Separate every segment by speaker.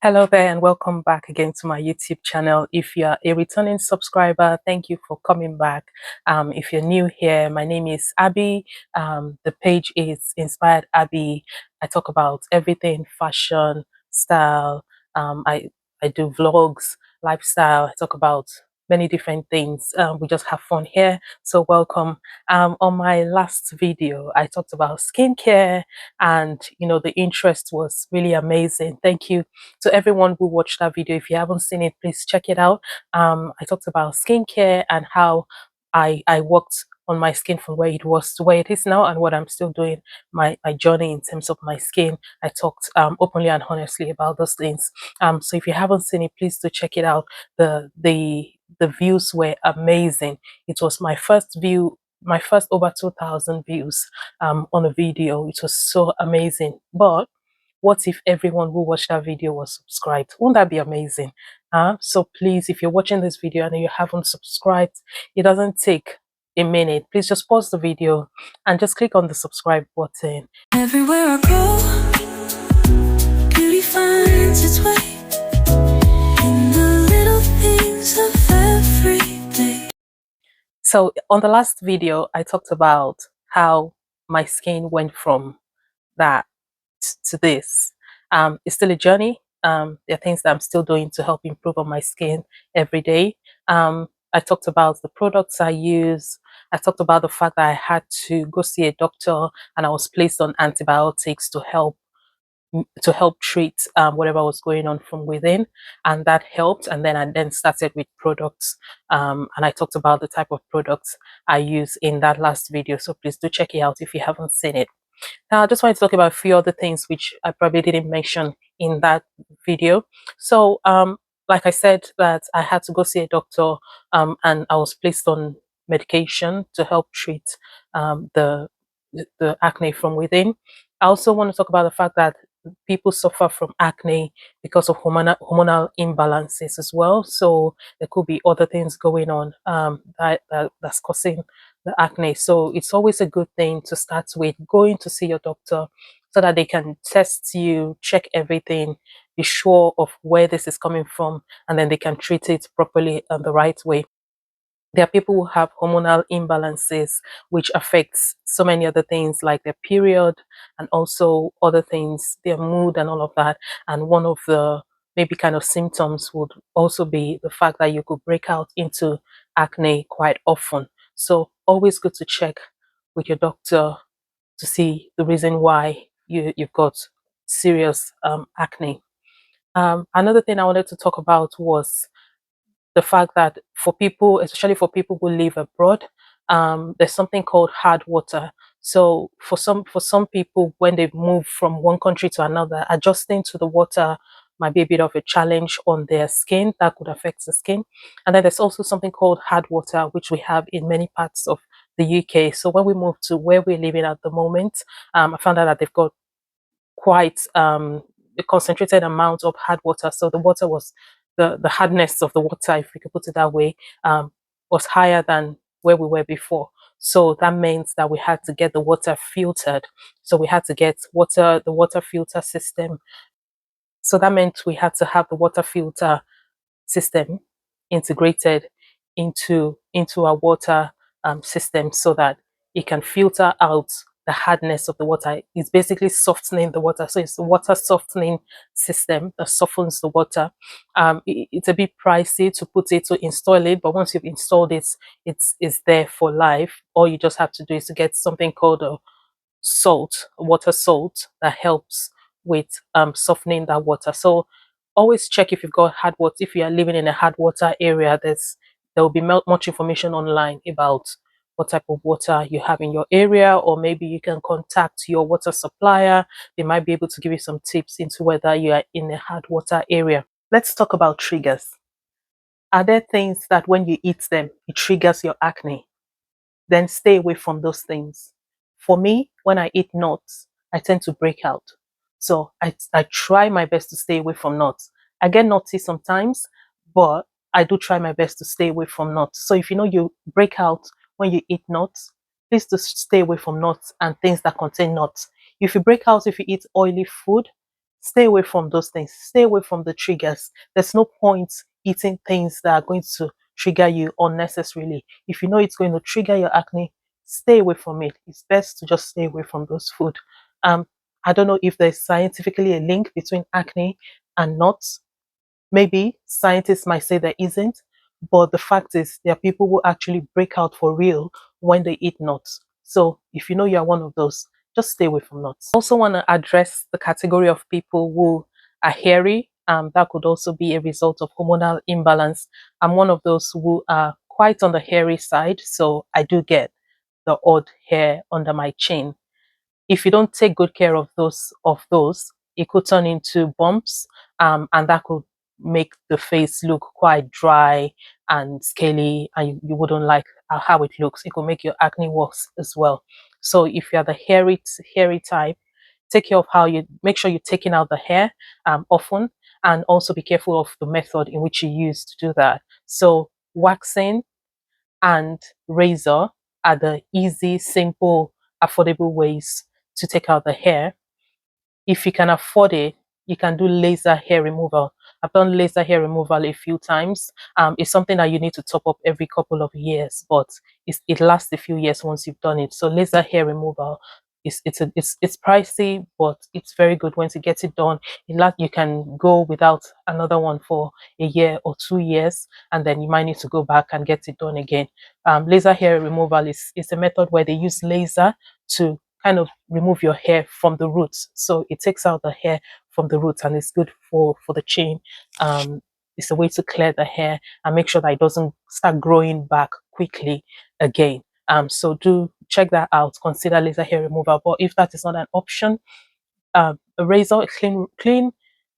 Speaker 1: Hello there and welcome back again to my YouTube channel. If you're a returning subscriber, thank you for coming back. If you're new here, my name is Abby. The page is Inspired Abby. I talk about everything fashion, style. I do vlogs, lifestyle. I talk about many different things. We just have fun here. So welcome. On my last video, I talked about skincare and the interest was really amazing. Thank you to everyone who watched that video. If you haven't seen it, please check it out. I talked about skincare and how I worked on my skin from where it was to where it is now and what I'm still doing, my journey in terms of my skin. I talked openly and honestly about those things. So if you haven't seen it, please do check it out. The views were amazing. It was my first view, my first over 2,000 views on a video. It was so amazing. But what if everyone who watched that video was subscribed? Won't that be amazing? So please, if you're watching this video and you haven't subscribed, it doesn't take a minute. Please just pause the video and just click on the subscribe button. Everywhere I go, beauty finds its way in the little things of every day. So on the last video, I talked about how my skin went from that to this. It's still a journey. There are things that I'm still doing to help improve on my skin every day. I talked about the products I use. I talked about the fact that I had to go see a doctor and I was placed on antibiotics to help treat whatever was going on from within, and that helped. And then I started with products, and I talked about the type of products I use in that last video. So please do check it out if you haven't seen it. Now, I just want to talk about a few other things which I probably didn't mention in that video. So, like I said, that I had to go see a doctor, and I was placed on medication to help treat the acne from within. I also want to talk about the fact that people suffer from acne because of hormonal imbalances as well. So there could be other things going on that's causing the acne. So it's always a good thing to start with going to see your doctor so that they can test you, check everything, be sure of where this is coming from, and then they can treat it properly and the right way. There are people who have hormonal imbalances, which affects so many other things like their period and also other things, their mood and all of that. And one of the maybe kind of symptoms would also be the fact that you could break out into acne quite often. So always good to check with your doctor to see the reason why you've got serious acne. Another thing I wanted to talk about was the fact that for people, especially for people who live abroad, there's something called hard water. So for some people, when they move from one country to another, adjusting to the water might be a bit of a challenge on their skin. That could affect the skin. And then there's also something called hard water, which we have in many parts of the UK. So when we moved to where we're living at the moment, I found out that they've got quite a concentrated amount of hard water. So the water was the hardness of the water, if we could put it that way, was higher than where we were before. So that means that we had to get the water filtered. So we had to get the water filter system. So that meant we had to have the water filter system integrated into our water system so that it can filter out the hardness of the water. It's basically softening the water. So it's the water softening system that softens the water. It's a bit pricey to install it, but once you've installed it, it's there for life. All you just have to do is to get something called a water salt that helps with softening that water. So always check if you've got hard water. If you are living in a hard water area, there will be much information online about what type of water you have in your area, or maybe you can contact your water supplier. They might be able to give you some tips into whether you are in a hard water area. Let's talk about triggers. Are there things that when you eat them, it triggers your acne? Then stay away from those things. For me, when I eat nuts, I tend to break out. So I try my best to stay away from nuts. I get nutty sometimes, but I do try my best to stay away from nuts. So if you know you break out when you eat nuts, please just stay away from nuts and things that contain nuts. If you break out if you eat oily food, stay away from those things. Stay away from the triggers. There's no point eating things that are going to trigger you unnecessarily. If you know it's going to trigger your acne, stay away from it. It's best to just stay away from those food. I don't know if there's scientifically a link between acne and nuts. Maybe scientists might say there isn't, but the fact is there are people who actually break out for real when they eat nuts. So if you know you're one of those, just stay away from nuts. I also want to address the category of people who are hairy. That could also be a result of hormonal imbalance. I'm one of those who are quite on the hairy side, so I do get the odd hair under my chin. If you don't take good care of those, it could turn into bumps, and that could make the face look quite dry and scaly, and you wouldn't like how it looks. It could make your acne worse as well. So if you're the hairy type, take care of how you make sure you're taking out the hair often, and also be careful of the method in which you use to do that. So waxing and razor are the easy, simple, affordable ways to take out the hair. If you can afford it, you can do laser hair removal. I've done laser hair removal a few times. It's something that you need to top up every couple of years, but it lasts a few years once you've done it. So laser hair removal it's pricey, but it's very good once you get it done. You can go without another one for a year or 2 years, and then you might need to go back and get it done again. Laser hair removal is a method where they use laser to kind of remove your hair from the roots. So it takes out the hair from the roots, and it's good for the chin. It's a way to clear the hair and make sure that it doesn't start growing back quickly again. So do check that out. Consider laser hair removal. But if that is not an option, a razor, a clean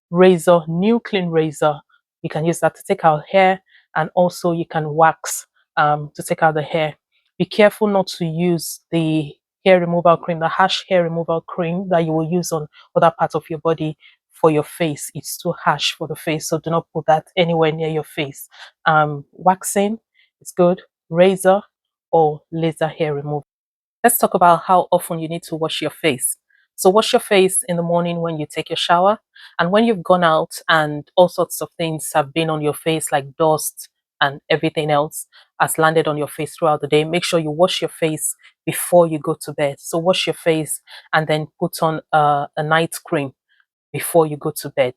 Speaker 1: razor, new clean razor, you can use that to take out hair, and also you can wax to take out the hair. Be careful not to use the hair removal cream, the harsh hair removal cream that you will use on other parts of your body for your face. It's too harsh for the face, so do not put that anywhere near your face. Waxing is good, razor or laser hair removal. Let's talk about how often you need to wash your face. So wash your face in the morning when you take your shower, and when you've gone out and all sorts of things have been on your face, like dust and everything else has landed on your face throughout the day, make sure you wash your face before you go to bed. So wash your face and then put on a night cream before you go to bed.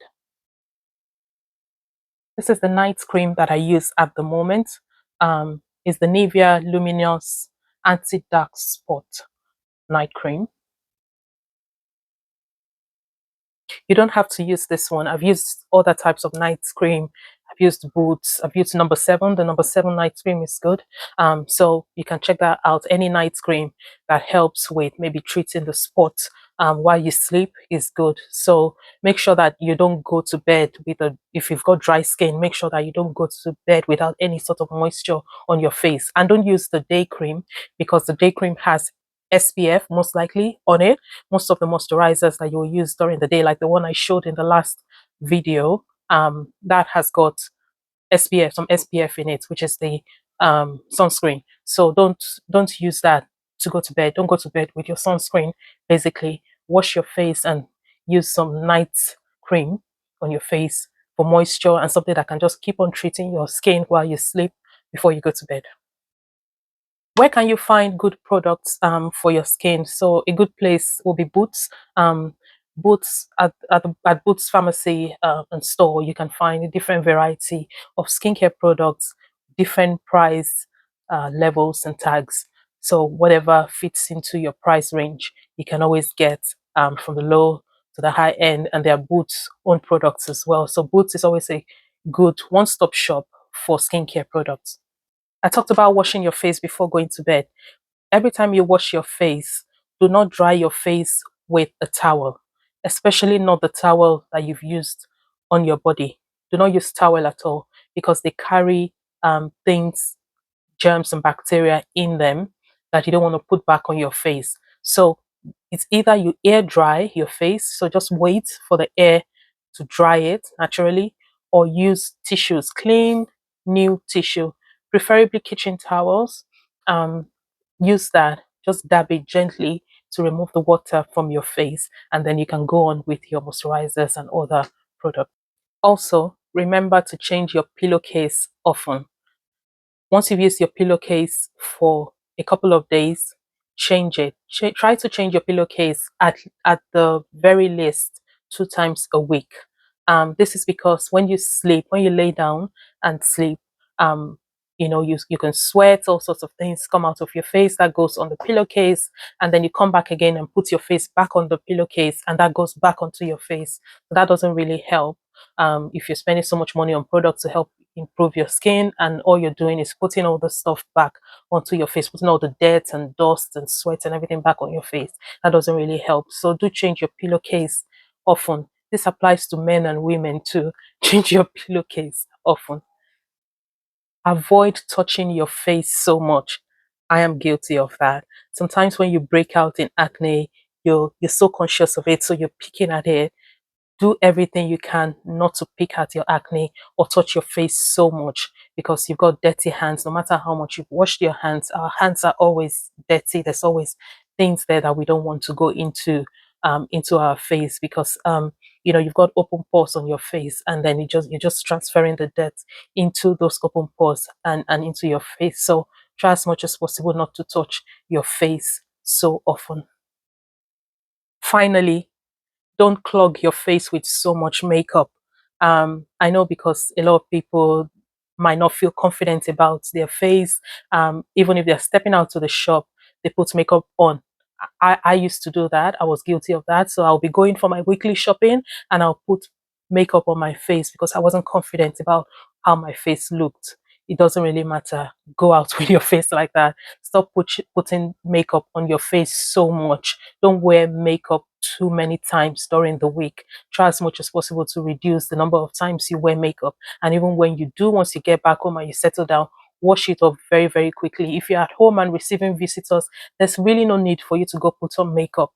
Speaker 1: This is the night cream that I use at the moment. It's the Nivea Luminous Anti-Dark Spot Night Cream. You don't have to use this one. I've used other types of night cream. I've used Boots. I've used number 7. The number 7 night cream is good. So you can check that out. Any night cream that helps with maybe treating the spot while you sleep is good. So make sure that you don't go to bed if you've got dry skin, make sure that you don't go to bed without any sort of moisture on your face. And don't use the day cream, because the day cream has SPF most likely on it. Most of the moisturizers that you'll use during the day, like the one I showed in the last video, that has got SPF, some SPF in it, which is the sunscreen. So don't use that to go to bed. Don't go to bed with your sunscreen. Basically, wash your face and use some night cream on your face for moisture and something that can just keep on treating your skin while you sleep before you go to bed. Where can you find good products for your skin? So a good place will be Boots. Boots at Boots Pharmacy and store, you can find a different variety of skincare products, different price levels and tags. So whatever fits into your price range, you can always get from the low to the high end, and there are Boots own products as well. So Boots is always a good one-stop shop for skincare products. I talked about washing your face before going to bed. Every time you wash your face, do not dry your face with a towel, especially not the towel that you've used on your body. Do not use towel at all, because they carry things, germs and bacteria in them that you don't want to put back on your face. So it's either you air dry your face, so just wait for the air to dry it naturally, or use tissues, clean, new tissue, preferably kitchen towels. Use that, just dab it gently to remove the water from your face, and then you can go on with your moisturizers and other products. Also, remember to change your pillowcase often. Once you've used your pillowcase for a couple of days, change it. Try to change your pillowcase at the very least 2 times a week. This is because when you sleep, when you lay down and sleep, um, you can sweat, all sorts of things come out of your face that goes on the pillowcase, and then you come back again and put your face back on the pillowcase, and that goes back onto your face. So that doesn't really help. If you're spending so much money on products to help improve your skin, and all you're doing is putting all the stuff back onto your face, putting all the dirt and dust and sweat and everything back on your face, that doesn't really help. So do change your pillowcase often. This applies to men and women too. Change your pillowcase often. Avoid touching your face so much. I am guilty of that. Sometimes when you break out in acne, you're so conscious of it, so you're picking at it. Do everything you can not to pick at your acne or touch your face so much, because you've got dirty hands. No matter how much you've washed your hands, our hands are always dirty. There's always things there that we don't want to go into our face, because you've got open pores on your face, and then you're just transferring the dirt into those open pores and into your face. So try as much as possible not to touch your face so often. Finally, don't clog your face with so much makeup. I know, because a lot of people might not feel confident about their face. Even if they're stepping out to the shop, they put makeup on. I used to do that. I was guilty of that. So I'll be going for my weekly shopping and I'll put makeup on my face because I wasn't confident about how my face looked. It doesn't really matter. Go out with your face like that. Stop putting makeup on your face so much. Don't wear makeup too many times during the week. Try as much as possible to reduce the number of times you wear makeup. And even when you do, once you get back home and you settle down, wash it off very, very quickly. If you're at home and receiving visitors, there's really no need for you to go put on makeup.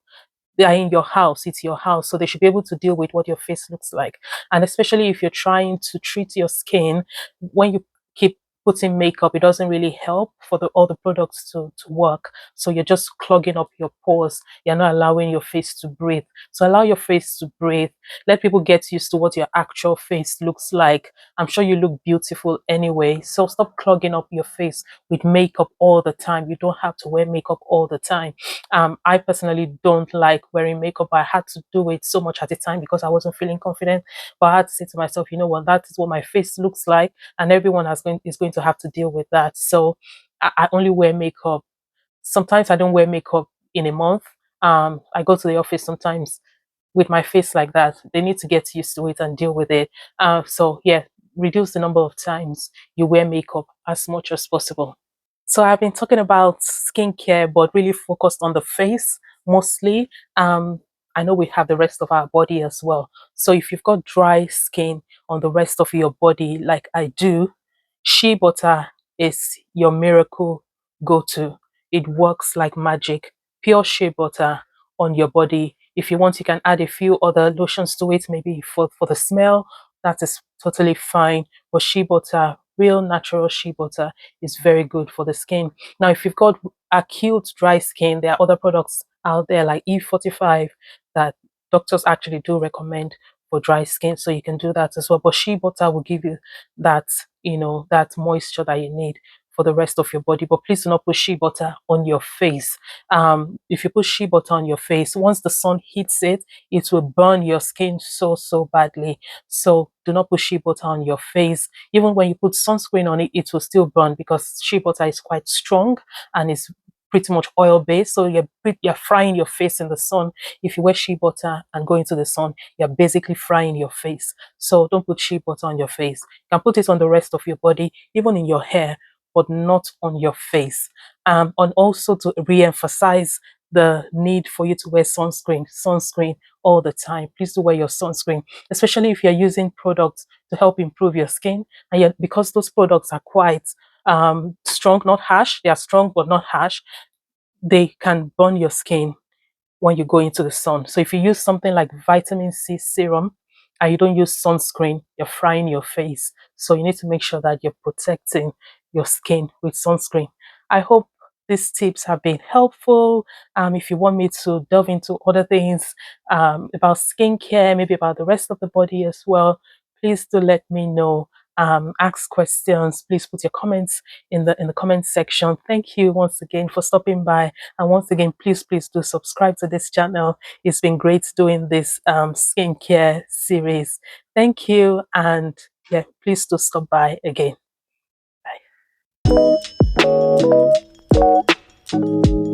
Speaker 1: They are in your house, it's your house, so they should be able to deal with what your face looks like. And especially if you're trying to treat your skin, when you keep putting makeup, it doesn't really help for all the products to work. So you're just clogging up your pores. You're not allowing your face to breathe. So allow your face to breathe. Let people get used to what your actual face looks like. I'm sure you look beautiful anyway, so stop clogging up your face with makeup all the time. You don't have to wear makeup all the time. I personally don't like wearing makeup. I had to do it so much at the time because I wasn't feeling confident. But I had to say to myself, you know what, that is what my face looks like, and everyone is going to have to deal with that. So I only wear makeup. Sometimes I don't wear makeup in a month. I go to the office sometimes with my face like that. They need to get used to it and deal with it. So yeah, reduce the number of times you wear makeup as much as possible. So I've been talking about skincare, but really focused on the face mostly. I know we have the rest of our body as well. So if you've got dry skin on the rest of your body, like I do, shea butter is your miracle go-to. It works like magic. Pure shea butter on your body. If you want, you can add a few other lotions to it, maybe for the smell. That is totally fine. But shea butter, real natural shea butter, is very good for the skin. Now, if you've got acute dry skin, there are other products out there like E45 that doctors actually do recommend for dry skin, so you can do that as well. But shea butter will give you that, that moisture that you need for the rest of your body. But please do not put shea butter on your face. If you put shea butter on your face, once the sun hits it, it will burn your skin so badly. So do not put shea butter on your face. Even when you put sunscreen on it, it will still burn because shea butter is quite strong and it's pretty much oil based. So you're frying your face in the sun. If you wear shea butter and go into the sun, you're basically frying your face. So don't put shea butter on your face. You can put it on the rest of your body, even in your hair, but not on your face. And also to re-emphasize the need for you to wear sunscreen all the time. Please do wear your sunscreen, especially if you're using products to help improve your skin. And yet, because those products are quite strong, not harsh, they are strong but not harsh, they can burn your skin when you go into the sun. So if you use something like vitamin C serum and you don't use sunscreen, you're frying your face. So you need to make sure that you're protecting your skin with sunscreen. I hope these tips have been helpful. If you want me to delve into other things about skincare, maybe about the rest of the body as well, please do let me know. Ask questions. Please put your comments in the comment section. Thank you once again for stopping by, and once again, please do subscribe to this channel. It's been great doing this skincare series. Thank you, and yeah, please do stop by again. Bye.